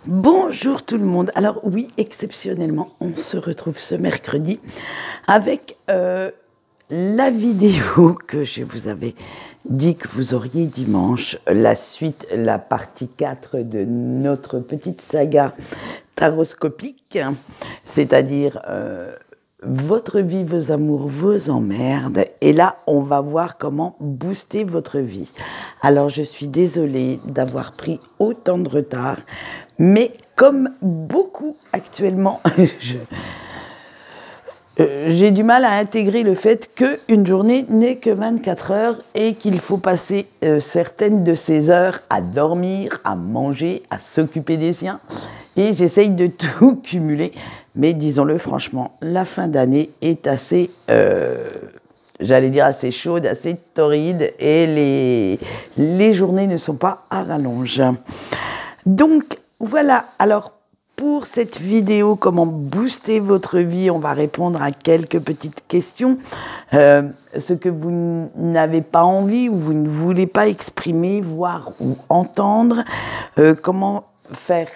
Bonjour tout le monde. Alors oui, exceptionnellement, on se retrouve ce mercredi avec la vidéo que je vous avais dit que vous auriez dimanche, la suite, la partie 4 de notre petite saga taroscopique, c'est-à-dire votre vie, vos amours, vos emmerdes. Et là, on va voir comment booster votre vie. Alors, je suis désolée d'avoir pris autant de retard, mais comme beaucoup actuellement, j'ai du mal à intégrer le fait qu'une journée n'est que 24 heures et qu'il faut passer certaines de ces heures à dormir, à manger, à s'occuper des siens. Et j'essaye de tout cumuler. Mais disons-le franchement, la fin d'année est assez, j'allais dire assez chaude, assez torride. Et les journées ne sont pas à rallonge. Donc voilà, alors pour cette vidéo, comment booster votre vie, on va répondre à quelques petites questions. Ce que vous n'avez pas envie ou vous ne voulez pas exprimer, voir ou entendre. Comment faire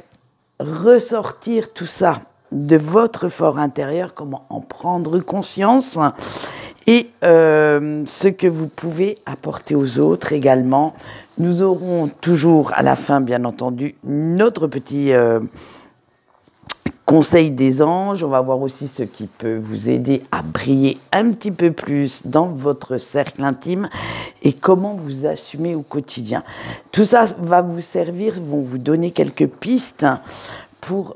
ressortir tout ça de votre fort intérieur, comment en prendre conscience. Et ce que vous pouvez apporter aux autres également. Nous aurons toujours à la fin, bien entendu, notre petit conseil des anges. On va voir aussi ce qui peut vous aider à briller un petit peu plus dans votre cercle intime et comment vous assumer au quotidien. Tout ça va vous servir, vont vous donner quelques pistes pour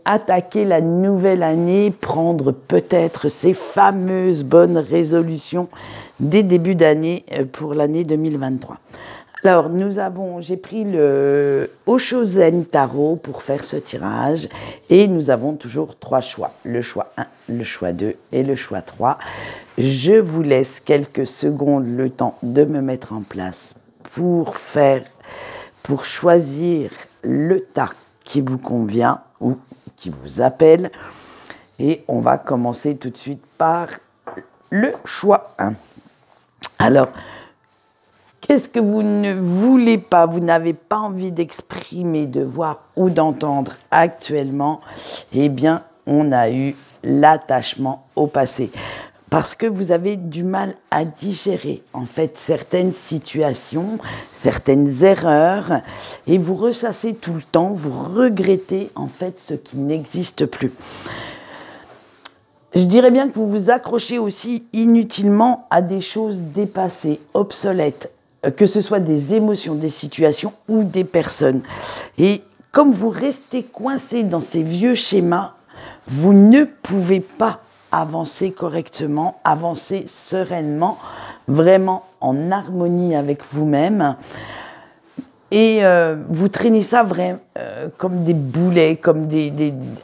attaquer la nouvelle année, prendre peut-être ces fameuses bonnes résolutions des débuts d'année pour l'année 2023. Alors, j'ai pris le Osho-Zen Tarot pour faire ce tirage et nous avons toujours 3 choix. Le choix 1, le choix 2 et le choix 3. Je vous laisse quelques secondes le temps de me mettre en place pour choisir le tas qui vous convient ou qui vous appelle. Et on va commencer tout de suite par le choix 1. Alors, qu'est-ce que vous ne voulez pas, vous n'avez pas envie d'exprimer, de voir ou d'entendre actuellement? Eh bien, on a eu l'attachement au passé. Parce que vous avez du mal à digérer, en fait, certaines situations, certaines erreurs, et vous ressassez tout le temps, vous regrettez, en fait, ce qui n'existe plus. Je dirais bien que vous vous accrochez aussi inutilement à des choses dépassées, obsolètes, que ce soit des émotions, des situations ou des personnes. Et comme vous restez coincé dans ces vieux schémas, vous ne pouvez pas avancer correctement, avancer sereinement, vraiment en harmonie avec vous-même. Et vous traînez ça vraiment comme des boulets, comme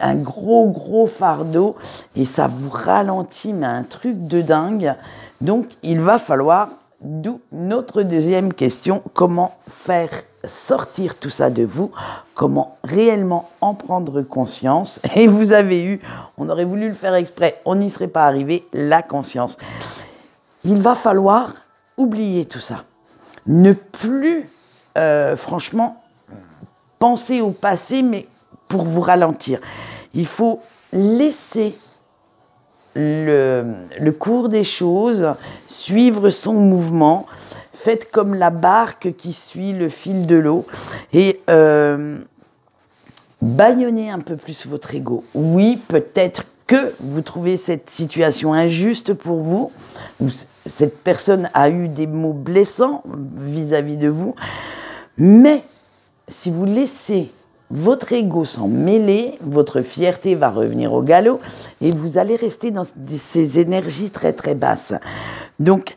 un gros fardeau, et ça vous ralentit, mais un truc de dingue. Donc, il va falloir, d'où notre deuxième question, comment faire sortir tout ça de vous, comment réellement en prendre conscience. Et vous avez eu, on aurait voulu le faire exprès, on n'y serait pas arrivé, la conscience. Il va falloir oublier tout ça. Ne plus, franchement, penser au passé, mais pour vous ralentir. Il faut laisser le cours des choses, suivre son mouvement. Faites comme la barque qui suit le fil de l'eau et bâillonnez un peu plus votre ego. Oui, peut-être que vous trouvez cette situation injuste pour vous, ou cette personne a eu des mots blessants vis-à-vis de vous, mais si vous laissez votre ego s'en mêler, votre fierté va revenir au galop et vous allez rester dans ces énergies très très basses. Donc,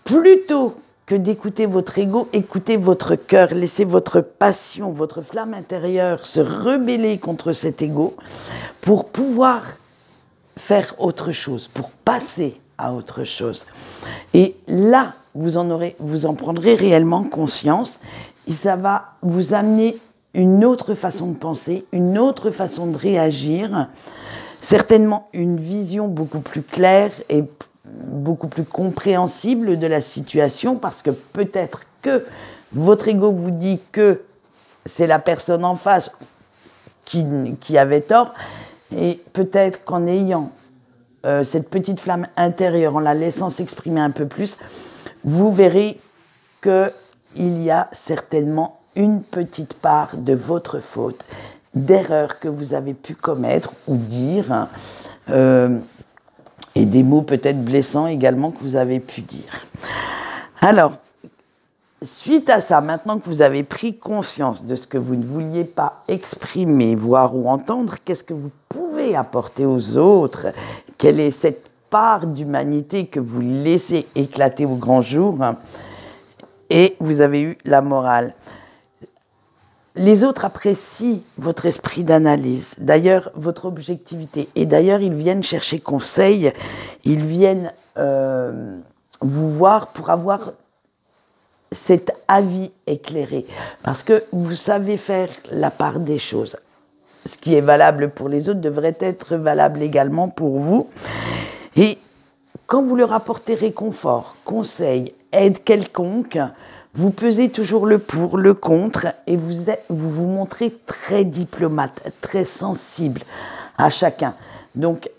plutôt que d'écouter votre ego, écoutez votre cœur, laissez votre passion, votre flamme intérieure se rebeller contre cet ego pour pouvoir faire autre chose, pour passer à autre chose. Et là, vous en prendrez réellement conscience et ça va vous amener une autre façon de penser, une autre façon de réagir, certainement une vision beaucoup plus claire et beaucoup plus compréhensible de la situation, parce que peut-être que votre ego vous dit que c'est la personne en face qui avait tort. Et peut-être qu'en ayant cette petite flamme intérieure, en la laissant s'exprimer un peu plus, vous verrez qu'il y a certainement une petite part de votre faute, d'erreur que vous avez pu commettre ou dire, et des mots peut-être blessants également que vous avez pu dire. Alors, suite à ça, maintenant que vous avez pris conscience de ce que vous ne vouliez pas exprimer, voir ou entendre, qu'est-ce que vous pouvez apporter aux autres? Quelle est cette part d'humanité que vous laissez éclater au grand jour? Et vous avez eu la morale. Les autres apprécient votre esprit d'analyse, d'ailleurs votre objectivité. Et d'ailleurs, ils viennent chercher conseil, ils viennent vous voir pour avoir cet avis éclairé. Parce que vous savez faire la part des choses. Ce qui est valable pour les autres devrait être valable également pour vous. Et quand vous leur apportez réconfort, conseil, aide quelconque, vous pesez toujours le pour, le contre, et vous vous montrez très diplomate, très sensible à chacun. Donc,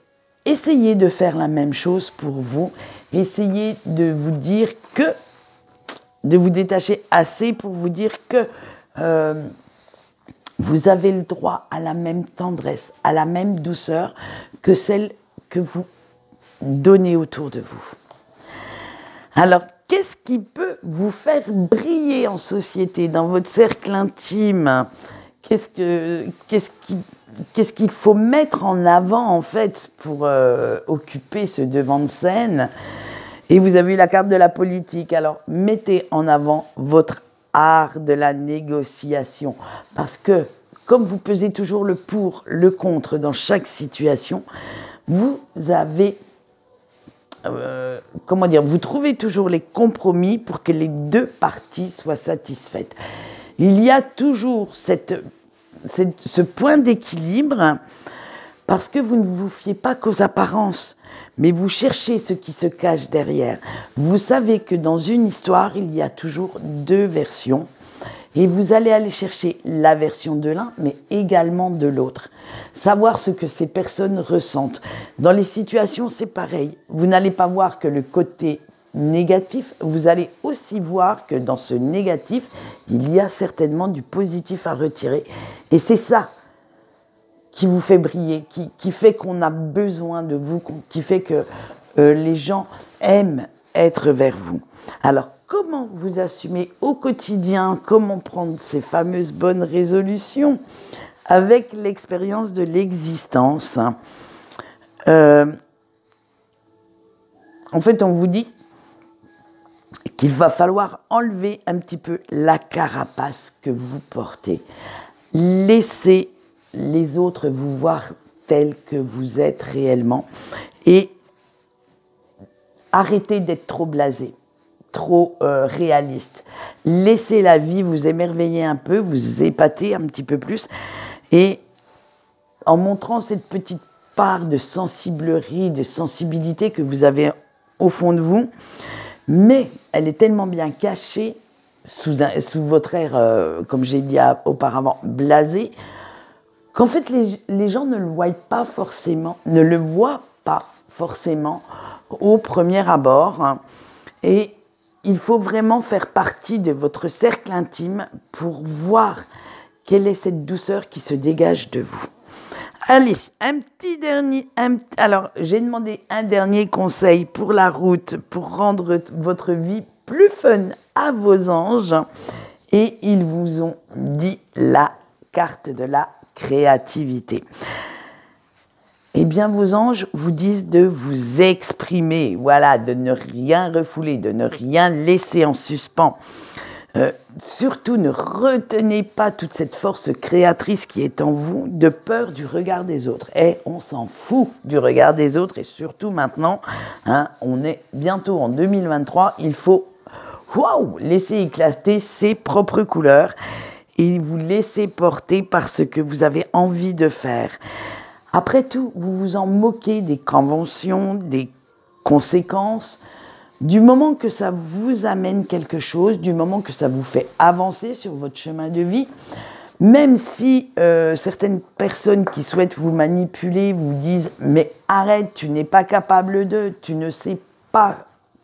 essayez de faire la même chose pour vous. Essayez de vous dire que, de vous détacher assez pour vous dire que vous avez le droit à la même tendresse, à la même douceur que celle que vous donnez autour de vous. Alors, qu'est-ce qui peut vous faire briller en société, dans votre cercle intime? Qu'est-ce qu'il faut mettre en avant, en fait, pour occuper ce devant de scène? Et vous avez eu la carte de la politique. Alors, mettez en avant votre art de la négociation. Parce que, comme vous pesez toujours le pour, le contre dans chaque situation, vous avez... vous trouvez toujours les compromis pour que les deux parties soient satisfaites. Il y a toujours ce point d'équilibre parce que vous ne vous fiez pas qu'aux apparences, mais vous cherchez ce qui se cache derrière. Vous savez que dans une histoire, il y a toujours deux versions et vous allez aller chercher la version de l'un, mais également de l'autre. Savoir ce que ces personnes ressentent. Dans les situations, c'est pareil. Vous n'allez pas voir que le côté négatif, vous allez aussi voir que dans ce négatif, il y a certainement du positif à retirer. Et c'est ça qui vous fait briller, qui fait qu'on a besoin de vous, qui fait que les gens aiment être vers vous. Alors, comment vous assumez au quotidien, comment prendre ces fameuses bonnes résolutions avec l'expérience de l'existence? En fait, on vous dit qu'il va falloir enlever un petit peu la carapace que vous portez. Laissez les autres vous voir tels que vous êtes réellement et arrêtez d'être trop blasé, trop réaliste. Laissez la vie vous émerveiller un peu, vous épater un petit peu plus et en montrant cette petite part de sensiblerie, de sensibilité que vous avez au fond de vous, mais elle est tellement bien cachée sous votre air, comme j'ai dit auparavant, blasé, qu'en fait les gens ne le voient pas forcément, au premier abord. Hein, et il faut vraiment faire partie de votre cercle intime pour voir quelle est cette douceur qui se dégage de vous. Allez, alors, j'ai demandé un dernier conseil pour la route, pour rendre votre vie plus fun à vos anges. Et ils vous ont dit la carte de la créativité. Eh bien, vos anges vous disent de vous exprimer, voilà, de ne rien refouler, de ne rien laisser en suspens. Surtout, ne retenez pas toute cette force créatrice qui est en vous, de peur du regard des autres. Et on s'en fout du regard des autres, et surtout maintenant, hein, on est bientôt en 2023, il faut laisser éclater ses propres couleurs et vous laisser porter par ce que vous avez envie de faire. Après tout, vous vous en moquez des conventions, des conséquences. Du moment que ça vous amène quelque chose, du moment que ça vous fait avancer sur votre chemin de vie, même si certaines personnes qui souhaitent vous manipuler vous disent « mais arrête, tu n'es pas capable de, tu ne sais pas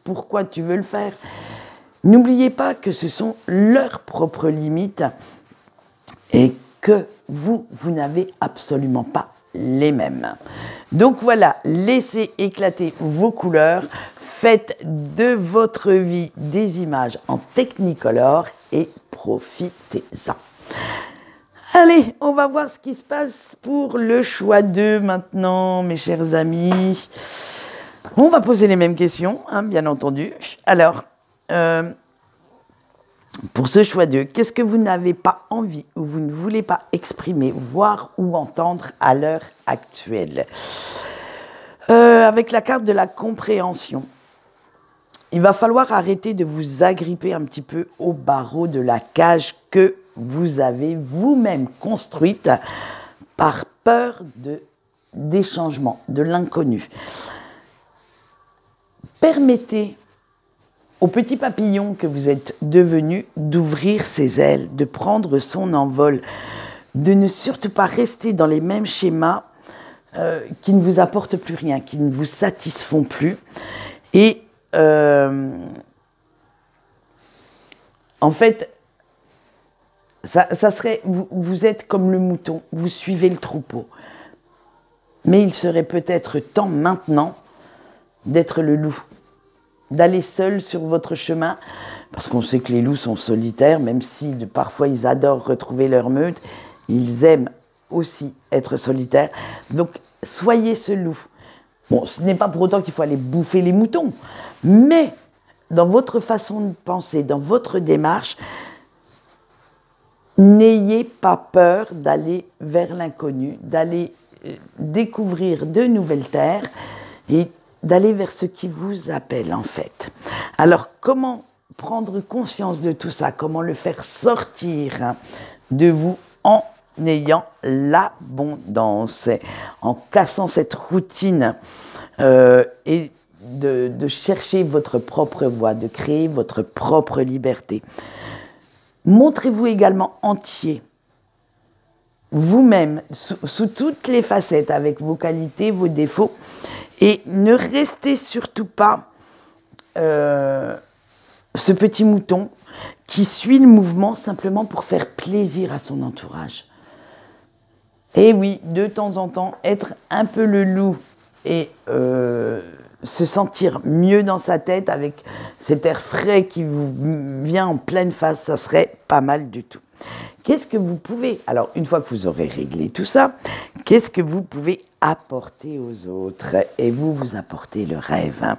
pourquoi tu veux le faire », n'oubliez pas que ce sont leurs propres limites et que vous n'avez absolument pas les mêmes. Donc voilà, laissez éclater vos couleurs, faites de votre vie des images en Technicolor et profitez-en. Allez, on va voir ce qui se passe pour le choix 2 maintenant, mes chers amis. On va poser les mêmes questions, hein, bien entendu. Alors, pour ce choix 2, qu'est-ce que vous n'avez pas envie ou vous ne voulez pas exprimer, voir ou entendre à l'heure actuelle? Avec la carte de la compréhension, il va falloir arrêter de vous agripper un petit peu au barreau de la cage que vous avez vous-même construite par peur des changements, de l'inconnu. Permettez au petit papillon que vous êtes devenu d'ouvrir ses ailes, de prendre son envol, de ne surtout pas rester dans les mêmes schémas qui ne vous apportent plus rien, qui ne vous satisfont plus. Et en fait, ça serait, vous êtes comme le mouton, vous suivez le troupeau. Mais il serait peut-être temps maintenant d'être le loup, d'aller seul sur votre chemin, parce qu'on sait que les loups sont solitaires, même si parfois ils adorent retrouver leur meute, ils aiment aussi être solitaires. Donc, soyez ce loup. Bon, ce n'est pas pour autant qu'il faut aller bouffer les moutons, mais dans votre façon de penser, dans votre démarche, n'ayez pas peur d'aller vers l'inconnu, d'aller découvrir de nouvelles terres et d'aller vers ce qui vous appelle en fait. Alors, comment prendre conscience de tout ça? Comment le faire sortir de vous en ayant l'abondance, en cassant cette routine et de chercher votre propre voie, de créer votre propre liberté. Montrez-vous également entier, vous-même, sous toutes les facettes, avec vos qualités, vos défauts, et ne restez surtout pas ce petit mouton qui suit le mouvement simplement pour faire plaisir à son entourage. Et oui, de temps en temps, être un peu le loup et se sentir mieux dans sa tête avec cet air frais qui vous vient en pleine face, ça serait pas mal du tout. Qu'est-ce que vous pouvez, alors une fois que vous aurez réglé tout ça, qu'est-ce que vous pouvez apporter aux autres? Et vous apportez le rêve, hein.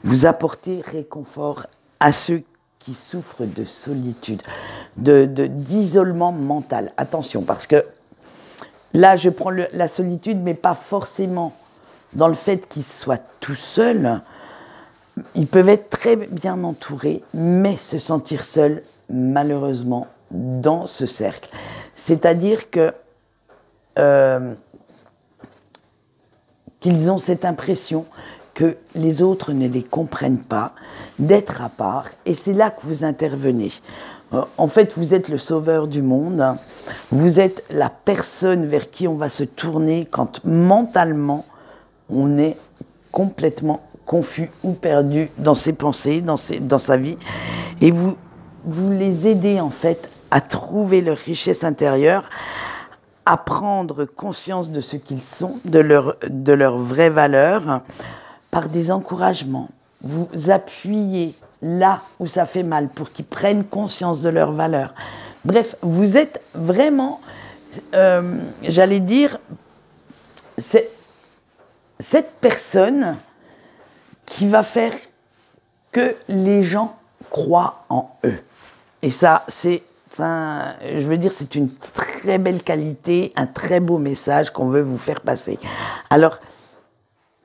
Vous apportez réconfort à ceux qui souffrent de solitude, d'isolement mental. Attention, parce que là, je prends la solitude, mais pas forcément dans le fait qu'ils soient tout seuls. Ils peuvent être très bien entourés, mais se sentir seuls, malheureusement, dans ce cercle. C'est-à-dire que qu'ils ont cette impression que les autres ne les comprennent pas, d'être à part, et c'est là que vous intervenez. En fait, vous êtes le sauveur du monde, vous êtes la personne vers qui on va se tourner quand mentalement on est complètement confus ou perdu dans ses pensées, dans sa vie, et vous les aidez en fait à trouver leur richesse intérieure, à prendre conscience de ce qu'ils sont, de leur vraie valeur, par des encouragements. Vous appuyez là où ça fait mal pour qu'ils prennent conscience de leur valeur. Bref, vous êtes vraiment, j'allais dire, cette personne qui va faire que les gens croient en eux. Et ça, je veux dire, c'est une très belle qualité, un très beau message qu'on veut vous faire passer. Alors,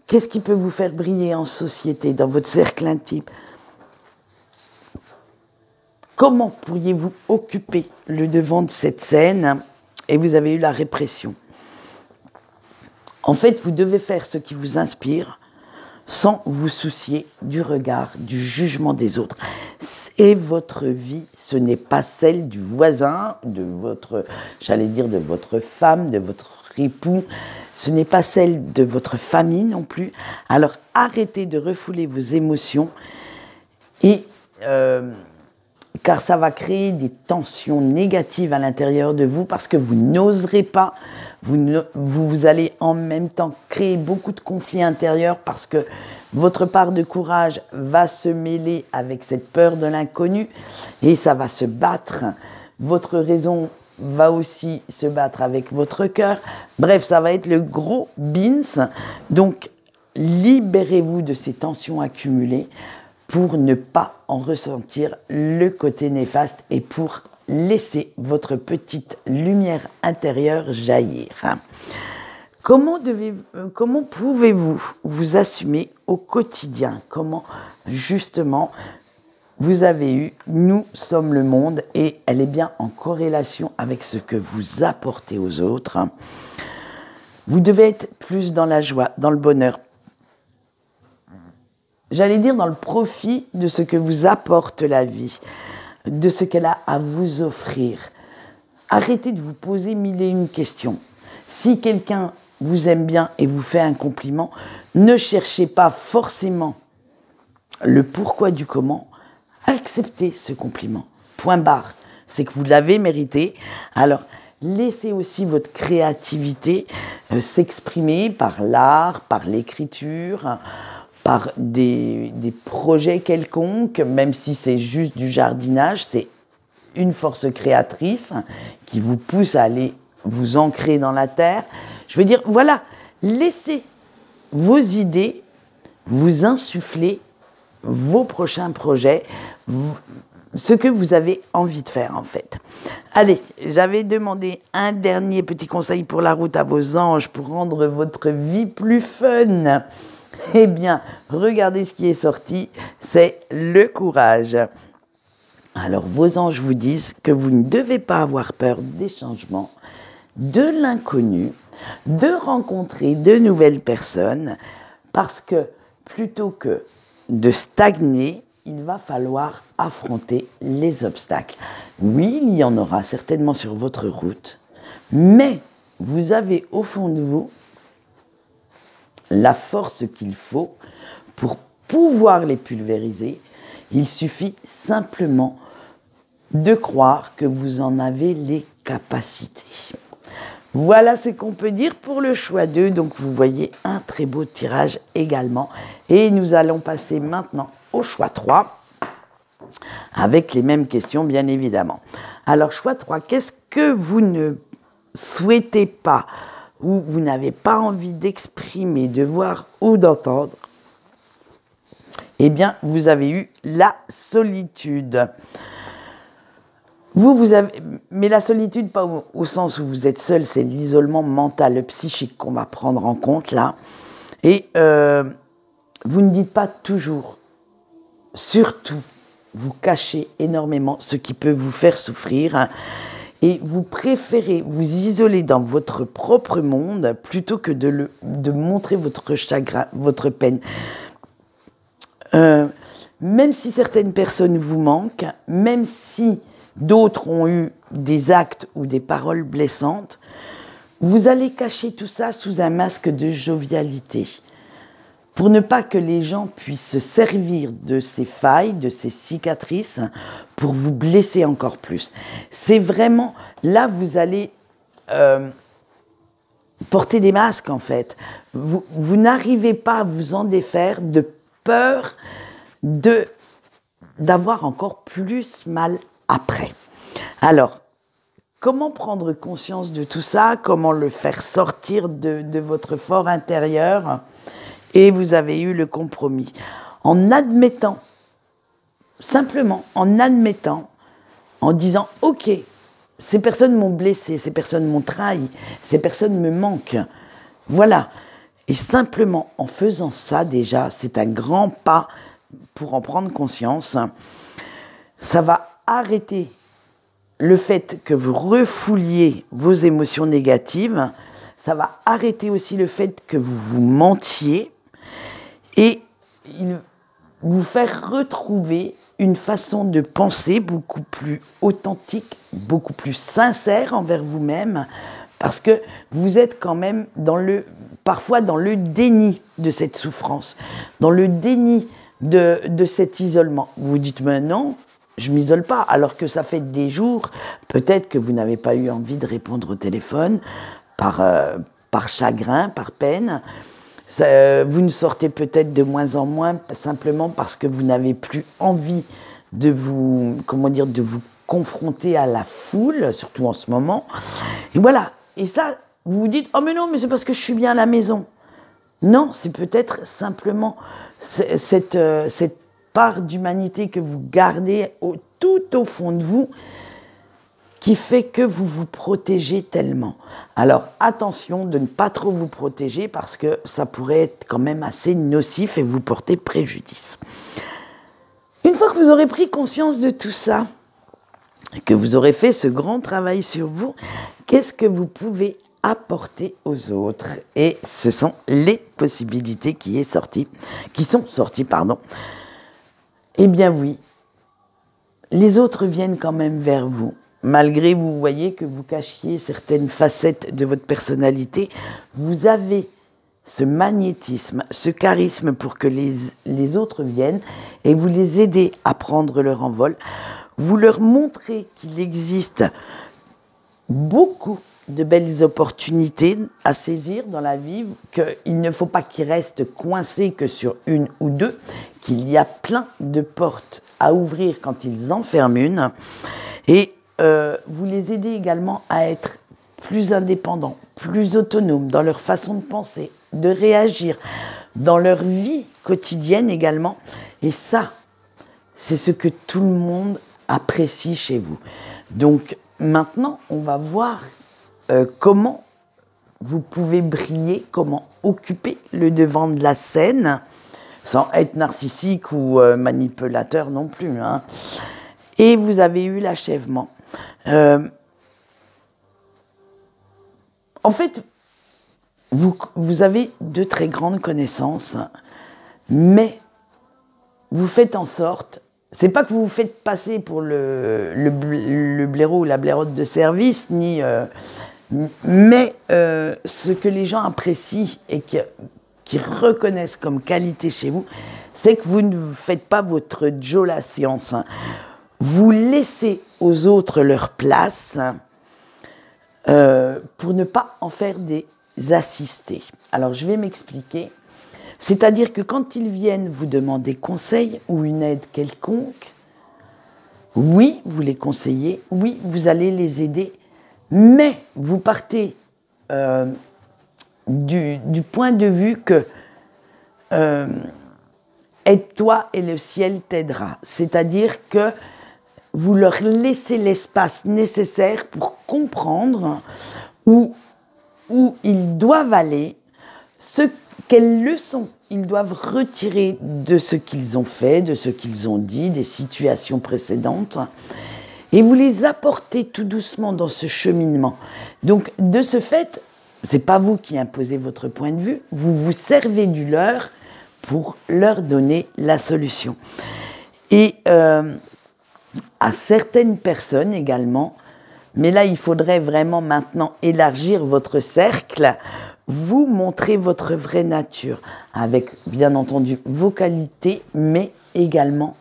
qu'est-ce qui peut vous faire briller en société, dans votre cercle intime? Comment pourriez-vous occuper le devant de cette scène et vous avez eu la répression? En fait, vous devez faire ce qui vous inspire, sans vous soucier du regard, du jugement des autres. Et votre vie, ce n'est pas celle du voisin, de votre, j'allais dire, de votre femme, de votre époux, ce n'est pas celle de votre famille non plus. Alors arrêtez de refouler vos émotions et car ça va créer des tensions négatives à l'intérieur de vous parce que vous n'oserez pas, vous allez en même temps créer beaucoup de conflits intérieurs parce que votre part de courage va se mêler avec cette peur de l'inconnu et ça va se battre. Votre raison va aussi se battre avec votre cœur. Bref, ça va être le gros beans. Donc, libérez-vous de ces tensions accumulées pour ne pas en ressentir le côté néfaste et pour laisser votre petite lumière intérieure jaillir. Comment pouvez-vous vous assumer au quotidien? Comment justement vous avez eu « Nous sommes le monde » et elle est bien en corrélation avec ce que vous apportez aux autres. Vous devez être plus dans la joie, dans le bonheur. J'allais dire dans le profit de ce que vous apporte la vie, de ce qu'elle a à vous offrir. Arrêtez de vous poser mille et une questions. Si quelqu'un vous aime bien et vous fait un compliment, ne cherchez pas forcément le pourquoi du comment. Acceptez ce compliment. Point barre. C'est que vous l'avez mérité. Alors, laissez aussi votre créativité s'exprimer par l'art, par l'écriture, par des projets quelconques, même si c'est juste du jardinage, c'est une force créatrice qui vous pousse à aller vous ancrer dans la terre. Je veux dire, voilà, laissez vos idées vous insuffler vos prochains projets, ce que vous avez envie de faire en fait. Allez, j'avais demandé un dernier petit conseil pour la route à vos anges pour rendre votre vie plus fun. Eh bien, regardez ce qui est sorti, c'est le courage. Alors, vos anges vous disent que vous ne devez pas avoir peur des changements, de l'inconnu, de rencontrer de nouvelles personnes, parce que plutôt que de stagner, il va falloir affronter les obstacles. Oui, il y en aura certainement sur votre route, mais vous avez au fond de vous la force qu'il faut pour pouvoir les pulvériser. Il suffit simplement de croire que vous en avez les capacités. Voilà ce qu'on peut dire pour le choix 2. Donc vous voyez un très beau tirage également. Et nous allons passer maintenant au choix 3 avec les mêmes questions bien évidemment. Alors choix 3, qu'est-ce que vous ne souhaitez pas ou vous n'avez pas envie d'exprimer, de voir ou d'entendre? Eh bien, vous avez eu la solitude. Vous avez, mais la solitude, pas au sens où vous êtes seul, c'est l'isolement mental, le psychique qu'on va prendre en compte là. Et vous ne dites pas toujours, surtout, vous cachez énormément ce qui peut vous faire souffrir. Hein, et vous préférez vous isoler dans votre propre monde plutôt que de montrer votre chagrin, votre peine. Même si certaines personnes vous manquent, même si d'autres ont eu des actes ou des paroles blessantes, vous allez cacher tout ça sous un masque de jovialité pour ne pas que les gens puissent se servir de ces failles, de ces cicatrices pour vous blesser encore plus. C'est vraiment, là vous allez porter des masques en fait. Vous n'arrivez pas à vous en défaire de peur d'avoir encore plus mal après. Alors, comment prendre conscience de tout ça? Comment le faire sortir de votre fort intérieur? Et vous avez eu le compromis. En admettant, simplement en admettant, en disant « Ok, ces personnes m'ont blessé, ces personnes m'ont trahi, ces personnes me manquent. » Voilà. Et simplement en faisant ça déjà, c'est un grand pas pour en prendre conscience. Ça va arrêter le fait que vous refouliez vos émotions négatives. Ça va arrêter aussi le fait que vous vous mentiez. Et vous faire retrouver une façon de penser beaucoup plus authentique, beaucoup plus sincère envers vous-même, parce que vous êtes quand même parfois dans le déni de cette souffrance, dans le déni de cet isolement. Vous vous dites, mais non, je ne m'isole pas, alors que ça fait des jours, peut-être que vous n'avez pas eu envie de répondre au téléphone, par chagrin, par peine. Vous ne sortez peut-être de moins en moins, simplement parce que vous n'avez plus envie de vous confronter à la foule, surtout en ce moment. Et voilà. Et ça, vous vous dites, oh mais non, mais c'est parce que je suis bien à la maison. Non, c'est peut-être simplement cette part d'humanité que vous gardez tout au fond de vous, qui fait que vous vous protégez tellement. Alors attention de ne pas trop vous protéger, parce que ça pourrait être quand même assez nocif et vous porter préjudice. Une fois que vous aurez pris conscience de tout ça, que vous aurez fait ce grand travail sur vous, qu'est-ce que vous pouvez apporter aux autres? Et ce sont les possibilités qui sont sorties. Eh bien oui, les autres viennent quand même vers vous. Malgré, vous voyez, que vous cachiez certaines facettes de votre personnalité, vous avez ce magnétisme, ce charisme pour que les autres viennent et vous les aidez à prendre leur envol. Vous leur montrez qu'il existe beaucoup de belles opportunités à saisir dans la vie, qu'il ne faut pas qu'ils restent coincés que sur une ou deux, qu'il y a plein de portes à ouvrir quand ils en ferment une. Et vous les aidez également à être plus indépendants, plus autonomes dans leur façon de penser, de réagir, dans leur vie quotidienne également. Et ça, c'est ce que tout le monde apprécie chez vous. Donc maintenant, on va voir comment vous pouvez briller, comment occuper le devant de la scène, sans être narcissique ou manipulateur non plus, hein. Et vous avez eu l'achèvement. En fait, vous avez de très grandes connaissances, mais vous faites en sorte, c'est pas que vous vous faites passer pour le blaireau ou la blaireaude de service, mais ce que les gens apprécient et qui reconnaissent comme qualité chez vous, c'est que vous ne faites pas votre Joe la science, hein. Vous laissez aux autres leur place pour ne pas en faire des assistés. Alors, je vais m'expliquer. C'est-à-dire que quand ils viennent vous demander conseil ou une aide quelconque, oui, vous les conseillez, oui, vous allez les aider, mais vous partez du point de vue que aide-toi et le ciel t'aidera. C'est-à-dire que vous leur laissez l'espace nécessaire pour comprendre où ils doivent aller, quelles leçons ils doivent retirer de ce qu'ils ont fait, de ce qu'ils ont dit, des situations précédentes, et vous les apportez tout doucement dans ce cheminement. Donc, de ce fait, ce n'est pas vous qui imposez votre point de vue, vous vous servez du leur pour leur donner la solution. Et à certaines personnes également, mais là il faudrait vraiment maintenant élargir votre cercle, vous montrer votre vraie nature, avec bien entendu vos qualités, mais également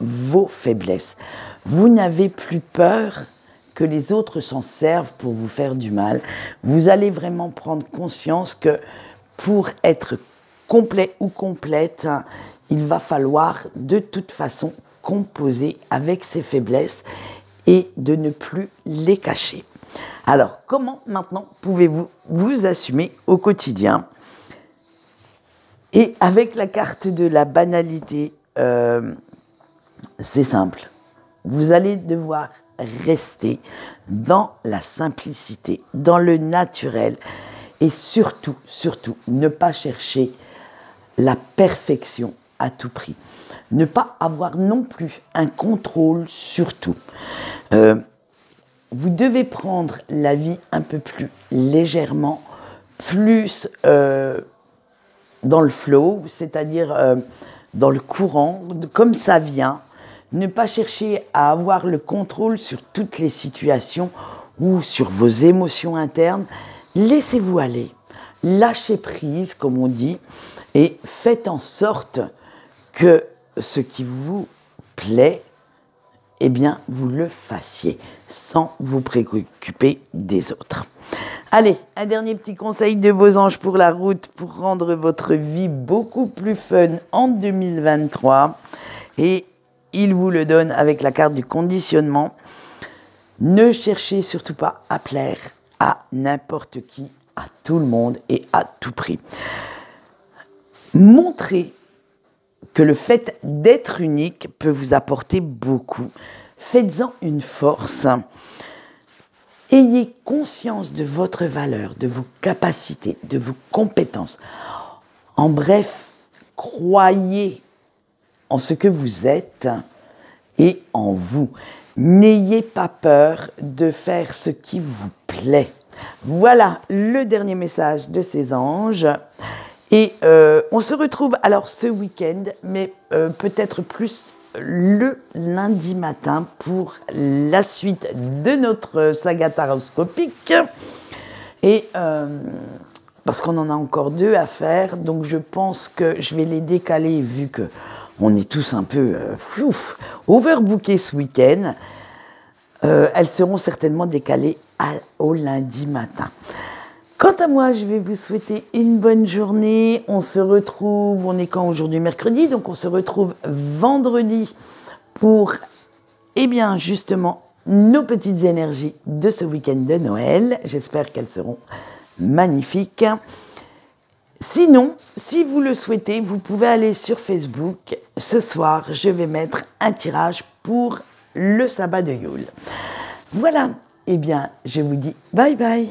vos faiblesses. Vous n'avez plus peur que les autres s'en servent pour vous faire du mal. Vous allez vraiment prendre conscience que pour être complet ou complète, il va falloir de toute façon composer avec ses faiblesses et de ne plus les cacher. Alors, comment maintenant pouvez-vous vous assumer au quotidien? Et avec la carte de la banalité, c'est simple. Vous allez devoir rester dans la simplicité, dans le naturel, et surtout, ne pas chercher la perfection à tout prix. Ne pas avoir non plus un contrôle sur tout. Vous devez prendre la vie un peu plus légèrement, plus dans le flow, c'est-à-dire dans le courant, comme ça vient. Ne pas chercher à avoir le contrôle sur toutes les situations ou sur vos émotions internes. Laissez-vous aller, lâchez prise, comme on dit, et faites en sorte que ce qui vous plaît, eh bien, vous le fassiez sans vous préoccuper des autres. Allez, un dernier petit conseil de vos anges pour la route pour rendre votre vie beaucoup plus fun en 2023. Et il vous le donne avec la carte du conditionnement. Ne cherchez surtout pas à plaire à n'importe qui, à tout le monde et à tout prix. Montrez que le fait d'être unique peut vous apporter beaucoup. Faites-en une force. Ayez conscience de votre valeur, de vos capacités, de vos compétences. En bref, croyez en ce que vous êtes et en vous. N'ayez pas peur de faire ce qui vous plaît. Voilà le dernier message de ces anges. Et on se retrouve alors ce week-end, mais peut-être plus le lundi matin pour la suite de notre saga taroscopique. Et parce qu'on en a encore 2 à faire, donc je pense que je vais les décaler vu que on est tous un peu overbookés ce week-end. Elles seront certainement décalées au lundi matin. Quant à moi, je vais vous souhaiter une bonne journée. On se retrouve, on est quand aujourd'hui? Mercredi, donc on se retrouve vendredi pour, eh bien, justement, nos petites énergies de ce week-end de Noël. J'espère qu'elles seront magnifiques. Sinon, si vous le souhaitez, vous pouvez aller sur Facebook. Ce soir, je vais mettre un tirage pour le sabbat de Yule. Voilà, eh bien, je vous dis bye bye.